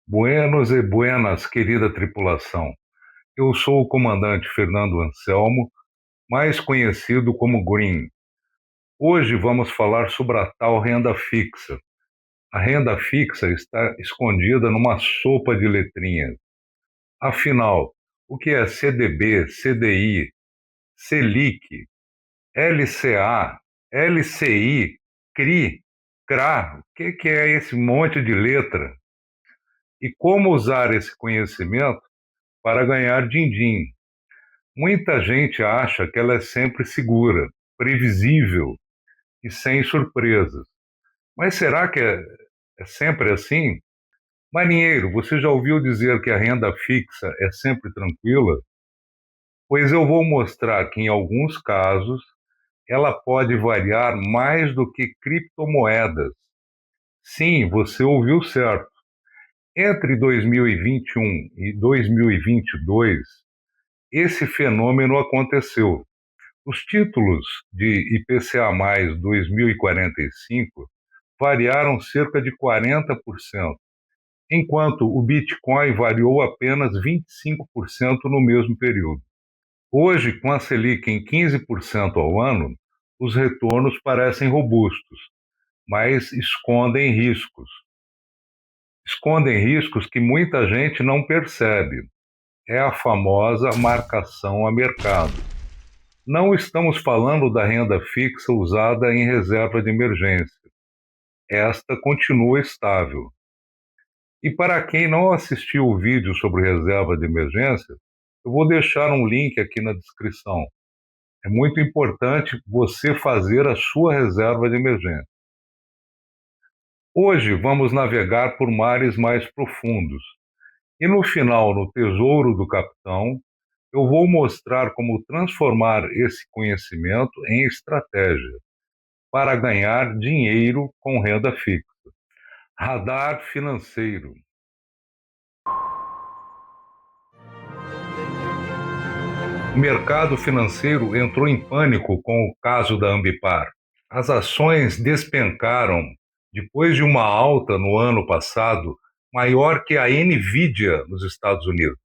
Buenos e buenas, querida tripulação. Eu sou o comandante Fernando Anselmo, mais conhecido como Green. Hoje vamos falar sobre a tal renda fixa. A renda fixa está escondida numa sopa de letrinhas. Afinal, o que é CDB, CDI, Selic, LCA, LCI, CRI, CRA? O que é esse monte de letra? E como usar esse conhecimento para ganhar din-din? Muita gente acha que ela é sempre segura, previsível e sem surpresas. Mas será que é sempre assim? Marinheiro, você já ouviu dizer que a renda fixa é sempre tranquila? Pois eu vou mostrar que, em alguns casos, ela pode variar mais do que criptomoedas. Sim, você ouviu certo. Entre 2021 e 2022, esse fenômeno aconteceu. Os títulos de IPCA+ 2045 variaram cerca de 40%, enquanto o Bitcoin variou apenas 25% no mesmo período. Hoje, com a Selic em 15% ao ano, os retornos parecem robustos, mas escondem riscos. Escondem riscos que muita gente não percebe. É a famosa marcação a mercado. Não estamos falando da renda fixa usada em reserva de emergência. Esta continua estável. E para quem não assistiu o vídeo sobre reserva de emergência, eu vou deixar um link aqui na descrição. É muito importante você fazer a sua reserva de emergência. Hoje vamos navegar por mares mais profundos. E no final, no Tesouro do Capitão, eu vou mostrar como transformar esse conhecimento em estratégia para ganhar dinheiro com renda fixa. Radar financeiro. O mercado financeiro entrou em pânico com o caso da Ambipar. As ações despencaram depois de uma alta no ano passado maior que a Nvidia nos Estados Unidos.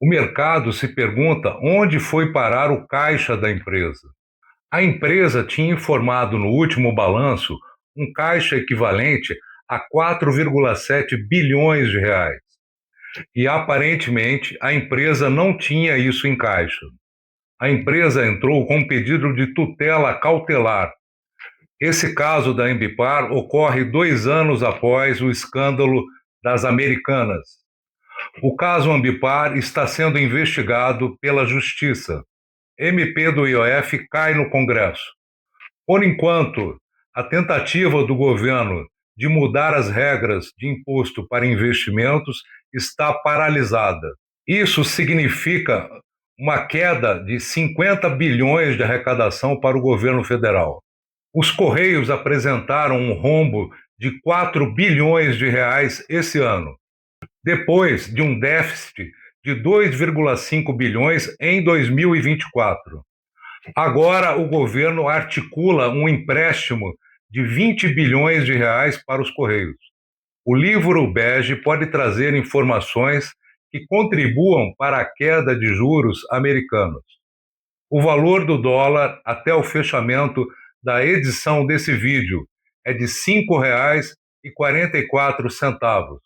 O mercado se pergunta onde foi parar o caixa da empresa. A empresa tinha informado no último balanço um caixa equivalente a 4,7 bilhões de reais. E aparentemente a empresa não tinha isso em caixa. A empresa entrou com um pedido de tutela cautelar. Esse caso da Ambipar ocorre 2 anos após o escândalo das Americanas. O caso Ambipar está sendo investigado pela Justiça. MP do IOF cai no Congresso. Por enquanto, a tentativa do governo de mudar as regras de imposto para investimentos está paralisada. Isso significa uma queda de 50 bilhões de arrecadação para o governo federal. Os Correios apresentaram um rombo de 4 bilhões de reais esse ano, depois de um déficit de 2,5 bilhões em 2024. Agora o governo articula um empréstimo de 20 bilhões de reais para os Correios. O livro bege pode trazer informações que contribuam para a queda de juros americanos. O valor do dólar até o fechamento da edição desse vídeo é de R$ 5,44.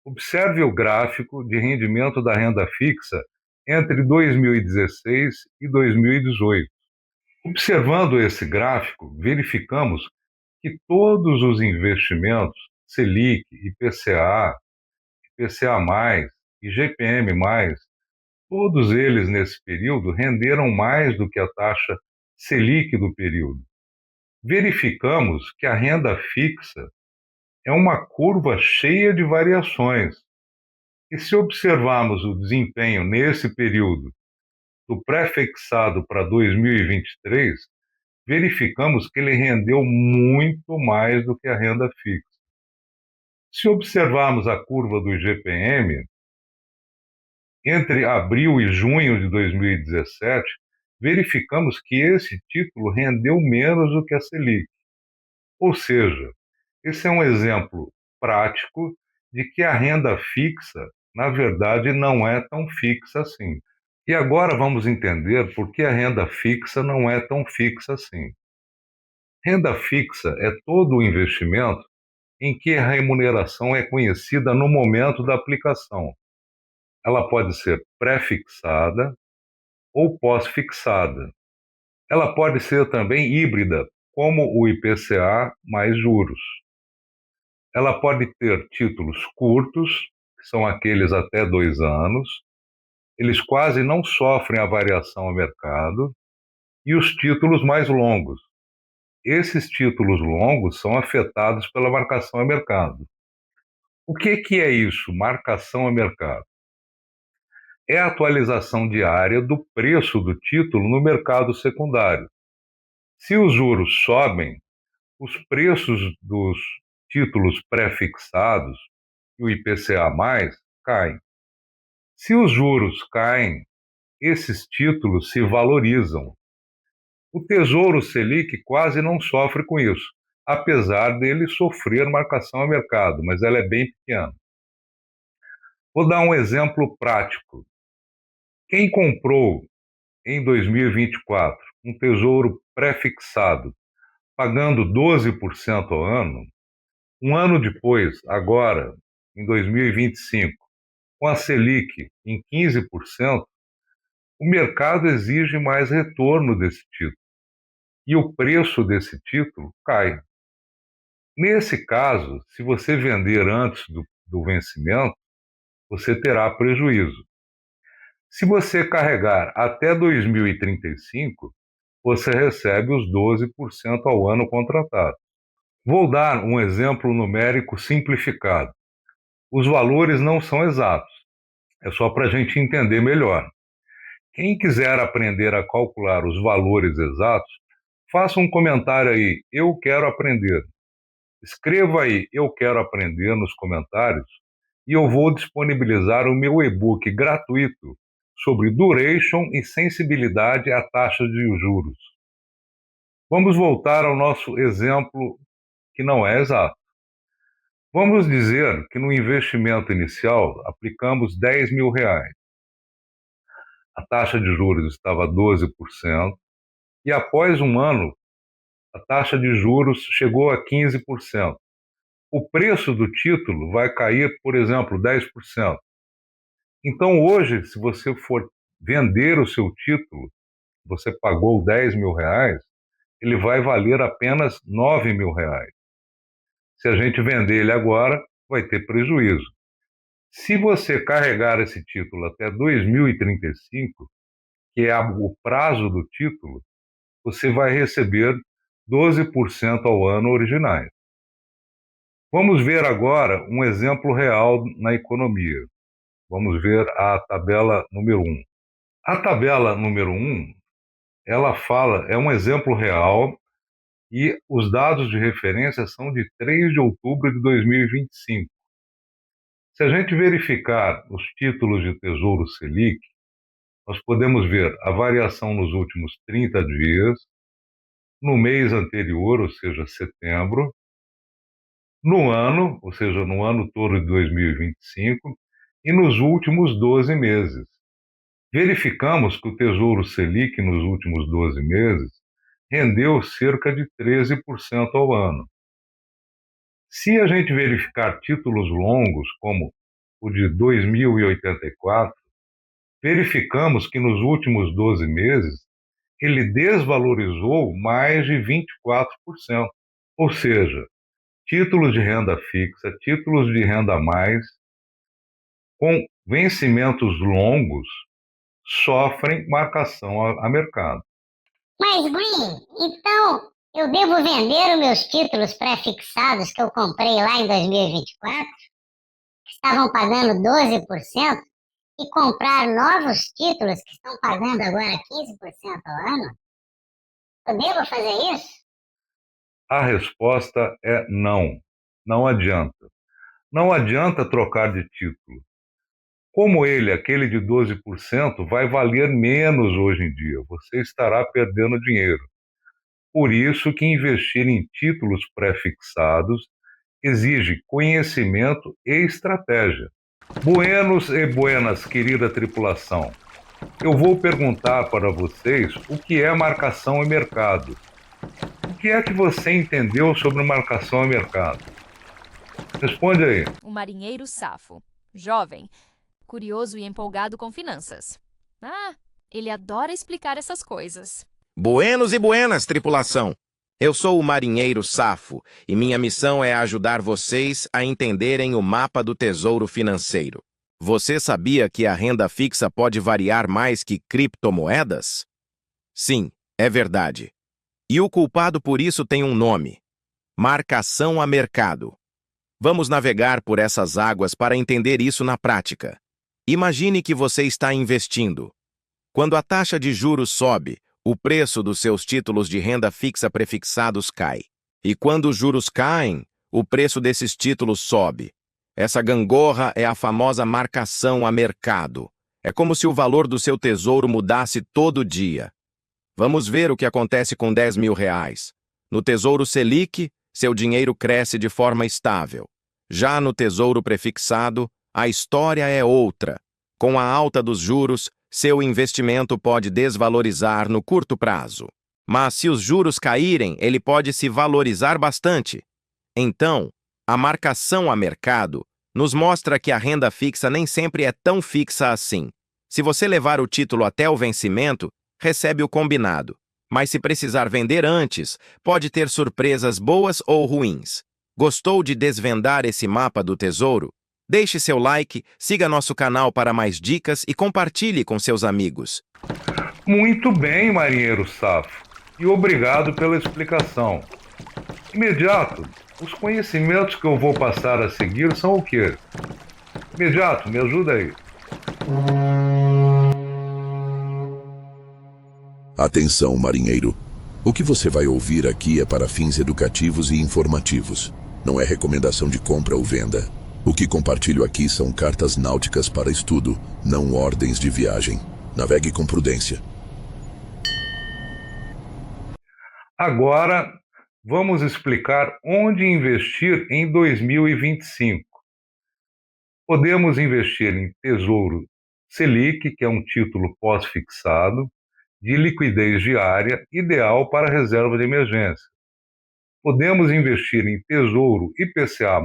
Observe o gráfico de rendimento da renda fixa entre 2016 e 2018. Observando esse gráfico, verificamos que todos os investimentos, Selic, IPCA, IPCA+, e GPM+, todos eles nesse período renderam mais do que a taxa Selic do período. Verificamos que a renda fixa é uma curva cheia de variações. E se observarmos o desempenho nesse período do pré-fixado para 2023, verificamos que ele rendeu muito mais do que a renda fixa. Se observarmos a curva do IGPM, entre abril e junho de 2017, verificamos que esse título rendeu menos do que a Selic. Ou seja, esse é um exemplo prático de que a renda fixa, na verdade, não é tão fixa assim. E agora vamos entender por que a renda fixa não é tão fixa assim. Renda fixa é todo o investimento em que a remuneração é conhecida no momento da aplicação. Ela pode ser pré-fixada ou pós-fixada. Ela pode ser também híbrida, como o IPCA mais juros. Ela pode ter títulos curtos, que são aqueles até 2 anos, eles quase não sofrem a variação ao mercado, e os títulos mais longos. Esses títulos longos são afetados pela marcação a mercado. O que é isso, marcação a mercado? É a atualização diária do preço do título no mercado secundário. Se os juros sobem, os preços dos títulos pré-fixados e o IPCA+, caem. Se os juros caem, esses títulos se valorizam. O Tesouro Selic quase não sofre com isso, apesar dele sofrer marcação a mercado, mas ela é bem pequena. Vou dar um exemplo prático. Quem comprou em 2024 um tesouro pré-fixado, pagando 12% ao ano, um ano depois, agora, em 2025, com a Selic em 15%, o mercado exige mais retorno desse título e o preço desse título cai. Nesse caso, se você vender antes do vencimento, você terá prejuízo. Se você carregar até 2035, você recebe os 12% ao ano contratado. Vou dar um exemplo numérico simplificado. Os valores não são exatos, é só para a gente entender melhor. Quem quiser aprender a calcular os valores exatos, faça um comentário aí, eu quero aprender. Escreva aí, eu quero aprender nos comentários e eu vou disponibilizar o meu e-book gratuito sobre duration e sensibilidade à taxa de juros. Vamos voltar ao nosso exemplo que não é exato. Vamos dizer que no investimento inicial aplicamos R$ 10.000. A taxa de juros estava 12% e após um ano a taxa de juros chegou a 15%. O preço do título vai cair, por exemplo, 10%. Então, hoje, se você for vender o seu título, você pagou R$ 10.000, ele vai valer apenas R$ 9.000. Se a gente vender ele agora, vai ter prejuízo. Se você carregar esse título até 2035, que é o prazo do título, você vai receber 12% ao ano originais. Vamos ver agora um exemplo real na economia. Vamos ver a tabela número 1. A tabela número 1, ela fala, é um exemplo real e os dados de referência são de 3 de outubro de 2025. Se a gente verificar os títulos de Tesouro Selic, nós podemos ver a variação nos últimos 30 dias, no mês anterior, ou seja, setembro, no ano, ou seja, no ano todo de 2025, e nos últimos 12 meses. Verificamos que o Tesouro Selic nos últimos 12 meses rendeu cerca de 13% ao ano. Se a gente verificar títulos longos, como o de 2084, verificamos que nos últimos 12 meses ele desvalorizou mais de 24%. Ou seja, títulos de renda fixa, títulos de renda a mais, com vencimentos longos, sofrem marcação a mercado. Mas, Green, então eu devo vender os meus títulos pré-fixados que eu comprei lá em 2024, que estavam pagando 12%, e comprar novos títulos que estão pagando agora 15% ao ano? Eu devo fazer isso? A resposta é não. Não adianta. Não adianta trocar de título. Como ele, aquele de 12%, vai valer menos hoje em dia, você estará perdendo dinheiro. Por isso que investir em títulos pré-fixados exige conhecimento e estratégia. Buenos e buenas, querida tripulação. Eu vou perguntar para vocês o que é marcação e mercado. O que é que você entendeu sobre marcação e mercado? Responde aí. O marinheiro safo, jovem, curioso e empolgado com finanças. Ah, ele adora explicar essas coisas. Buenos e buenas, tripulação! Eu sou o marinheiro Safo e minha missão é ajudar vocês a entenderem o mapa do tesouro financeiro. Você sabia que a renda fixa pode variar mais que criptomoedas? Sim, é verdade. E o culpado por isso tem um nome: marcação a mercado. Vamos navegar por essas águas para entender isso na prática. Imagine que você está investindo. Quando a taxa de juros sobe, o preço dos seus títulos de renda fixa prefixados cai. E quando os juros caem, o preço desses títulos sobe. Essa gangorra é a famosa marcação a mercado. É como se o valor do seu tesouro mudasse todo dia. Vamos ver o que acontece com R$ 10.000. No Tesouro Selic, seu dinheiro cresce de forma estável. Já no Tesouro Prefixado, a história é outra. Com a alta dos juros, seu investimento pode desvalorizar no curto prazo. Mas se os juros caírem, ele pode se valorizar bastante. Então, a marcação a mercado nos mostra que a renda fixa nem sempre é tão fixa assim. Se você levar o título até o vencimento, recebe o combinado. Mas se precisar vender antes, pode ter surpresas boas ou ruins. Gostou de desvendar esse mapa do tesouro? Deixe seu like, siga nosso canal para mais dicas e compartilhe com seus amigos. Muito bem, marinheiro Safo, e obrigado pela explicação. Imediato, os conhecimentos que eu vou passar a seguir são o quê? Imediato, me ajuda aí. Atenção, marinheiro. O que você vai ouvir aqui é para fins educativos e informativos. Não é recomendação de compra ou venda. O que compartilho aqui são cartas náuticas para estudo, não ordens de viagem. Navegue com prudência. Agora, vamos explicar onde investir em 2025. Podemos investir em Tesouro Selic, que é um título pós-fixado, de liquidez diária, ideal para reserva de emergência. Podemos investir em Tesouro IPCA+,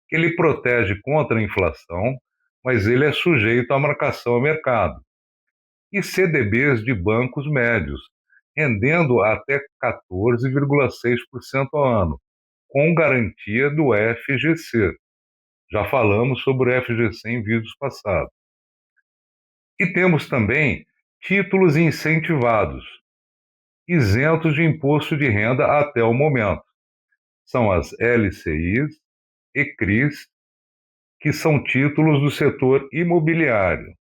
que ele protege contra a inflação, mas ele é sujeito à marcação a mercado. E CDBs de bancos médios, rendendo até 14,6% ao ano, com garantia do FGC. Já falamos sobre o FGC em vídeos passados. E temos também títulos incentivados, isentos de imposto de renda até o momento. São as LCIs e CRIs, que são títulos do setor imobiliário,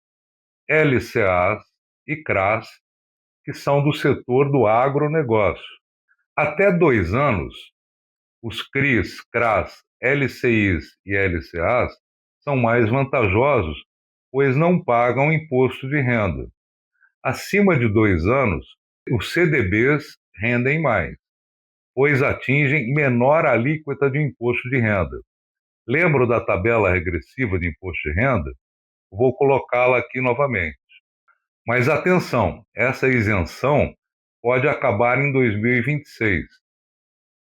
LCAs e CRAs, que são do setor do agronegócio. Até 2 anos, os CRIs, CRAs, LCIs e LCAs são mais vantajosos, pois não pagam imposto de renda. Acima de 2 anos, os CDBs rendem mais, pois atingem menor alíquota de imposto de renda. Lembro da tabela regressiva de imposto de renda? Vou colocá-la aqui novamente. Mas atenção, essa isenção pode acabar em 2026.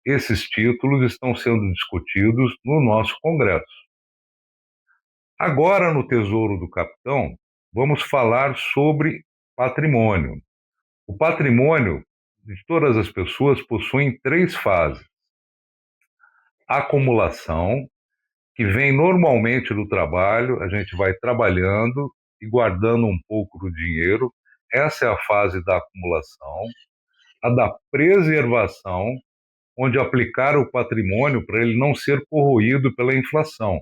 Esses títulos estão sendo discutidos no nosso Congresso. Agora, no Tesouro do Capitão, vamos falar sobre patrimônio. O patrimônio de todas as pessoas possui 3 fases. Acumulação, que vem normalmente do trabalho, a gente vai trabalhando e guardando um pouco do dinheiro. Essa é a fase da acumulação. A da preservação, onde aplicar o patrimônio para ele não ser corroído pela inflação.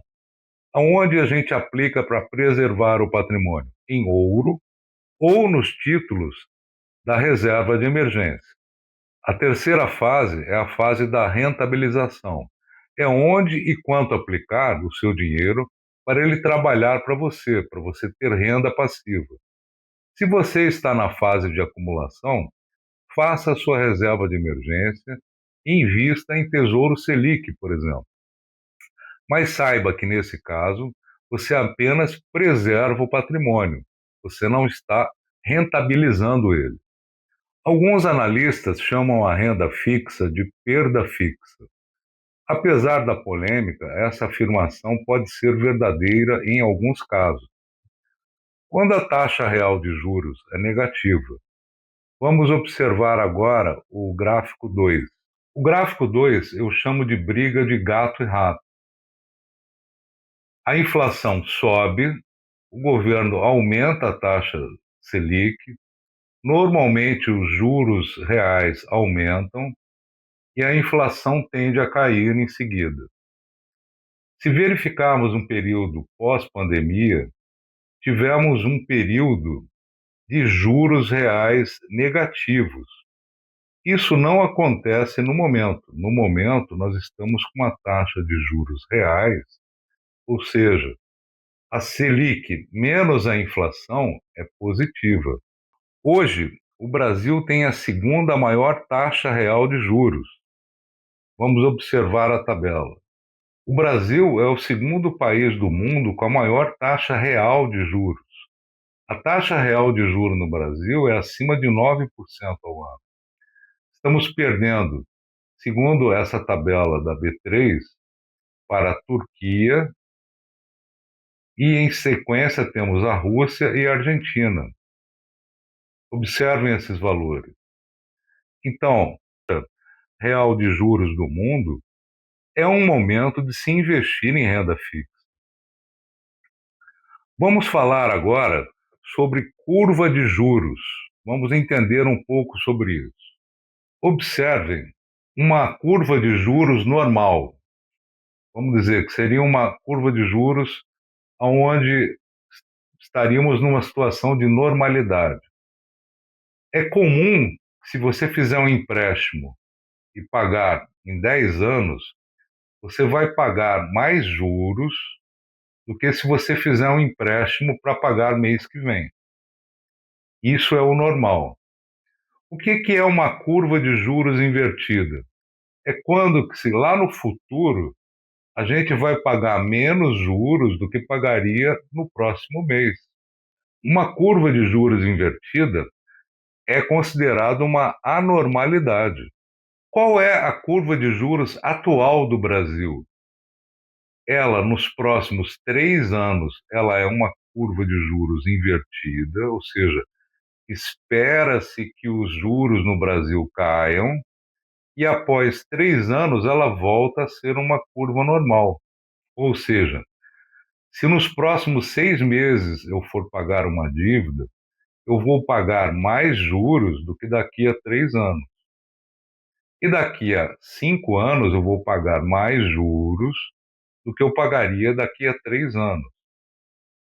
Aonde a gente aplica para preservar o patrimônio? Em ouro ou nos títulos da reserva de emergência. A terceira fase é a fase da rentabilização. É onde e quanto aplicar o seu dinheiro para ele trabalhar para você ter renda passiva. Se você está na fase de acumulação, faça a sua reserva de emergência e invista em Tesouro Selic, por exemplo. Mas saiba que, nesse caso, você apenas preserva o patrimônio, você não está rentabilizando ele. Alguns analistas chamam a renda fixa de perda fixa. Apesar da polêmica, essa afirmação pode ser verdadeira em alguns casos. Quando a taxa real de juros é negativa, vamos observar agora o gráfico 2. O gráfico 2 eu chamo de briga de gato e rato. A inflação sobe, o governo aumenta a taxa Selic, normalmente os juros reais aumentam e a inflação tende a cair em seguida. Se verificarmos um período pós-pandemia, tivemos um período de juros reais negativos. Isso não acontece no momento. No momento, nós estamos com uma taxa de juros reais, ou seja, a Selic menos a inflação é positiva. Hoje, o Brasil tem a segunda maior taxa real de juros. Vamos observar a tabela. O Brasil é o segundo país do mundo com a maior taxa real de juros. A taxa real de juros no Brasil é acima de 9% ao ano. Estamos perdendo, segundo essa tabela da B3, para a Turquia e, em sequência, temos a Rússia e a Argentina. Observem esses valores. Então, a real de juros do mundo é um momento de se investir em renda fixa. Vamos falar agora sobre curva de juros. Vamos entender um pouco sobre isso. Observem uma curva de juros normal. Vamos dizer que seria uma curva de juros onde estaríamos numa situação de normalidade. É comum, se você fizer um empréstimo e pagar em 10 anos, você vai pagar mais juros do que se você fizer um empréstimo para pagar mês que vem. Isso é o normal. O que é uma curva de juros invertida? É quando, se lá no futuro, a gente vai pagar menos juros do que pagaria no próximo mês. Uma curva de juros invertida é considerada uma anormalidade. Qual é a curva de juros atual do Brasil? Ela, nos próximos 3 anos, ela é uma curva de juros invertida, ou seja, espera-se que os juros no Brasil caiam e após 3 anos ela volta a ser uma curva normal. Ou seja, se nos próximos 6 meses eu for pagar uma dívida, eu vou pagar mais juros do que daqui a 3 anos. E daqui a 5 anos eu vou pagar mais juros do que eu pagaria daqui a 3 anos.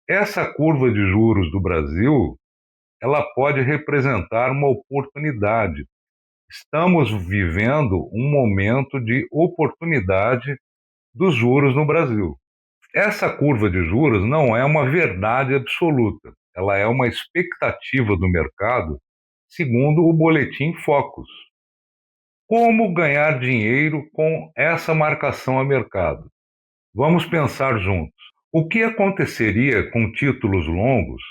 Essa curva de juros do Brasil, ela pode representar uma oportunidade. Estamos vivendo um momento de oportunidade dos juros no Brasil. Essa curva de juros não é uma verdade absoluta, ela é uma expectativa do mercado, segundo o boletim Focus. Como ganhar dinheiro com essa marcação a mercado? Vamos pensar juntos. O que aconteceria com títulos longos,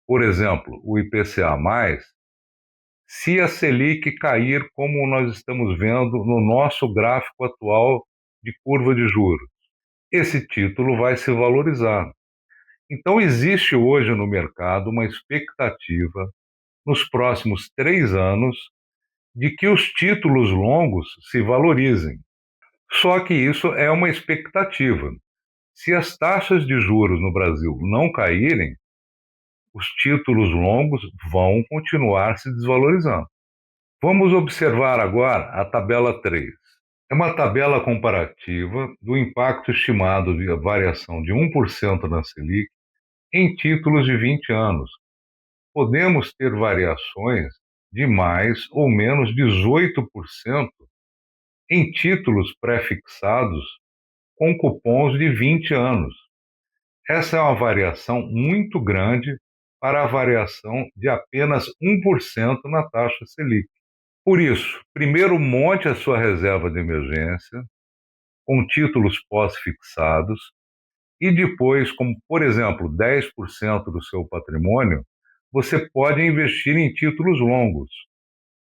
por exemplo, o IPCA+, se a Selic cair como nós estamos vendo no nosso gráfico atual de curva de juros? Esse título vai se valorizar. Então, existe hoje no mercado uma expectativa, nos próximos 3 anos, de que os títulos longos se valorizem. Só que isso é uma expectativa. Se as taxas de juros no Brasil não caírem, os títulos longos vão continuar se desvalorizando. Vamos observar agora a tabela 3. É uma tabela comparativa do impacto estimado de variação de 1% na Selic em títulos de 20 anos. Podemos ter variações de mais ou menos 18% em títulos pré-fixados com cupons de 20 anos. Essa é uma variação muito grande para a variação de apenas 1% na taxa Selic. Por isso, primeiro monte a sua reserva de emergência com títulos pós-fixados e depois, como por exemplo 10% do seu patrimônio, você pode investir em títulos longos,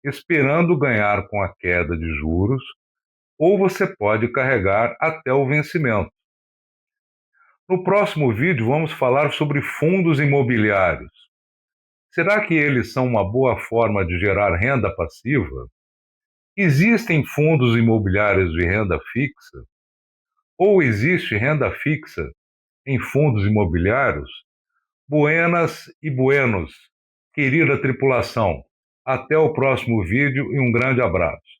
esperando ganhar com a queda de juros, ou você pode carregar até o vencimento. No próximo vídeo, vamos falar sobre fundos imobiliários. Será que eles são uma boa forma de gerar renda passiva? Existem fundos imobiliários de renda fixa? Ou existe renda fixa em fundos imobiliários? Buenas e buenos, querida tripulação. Até o próximo vídeo e um grande abraço.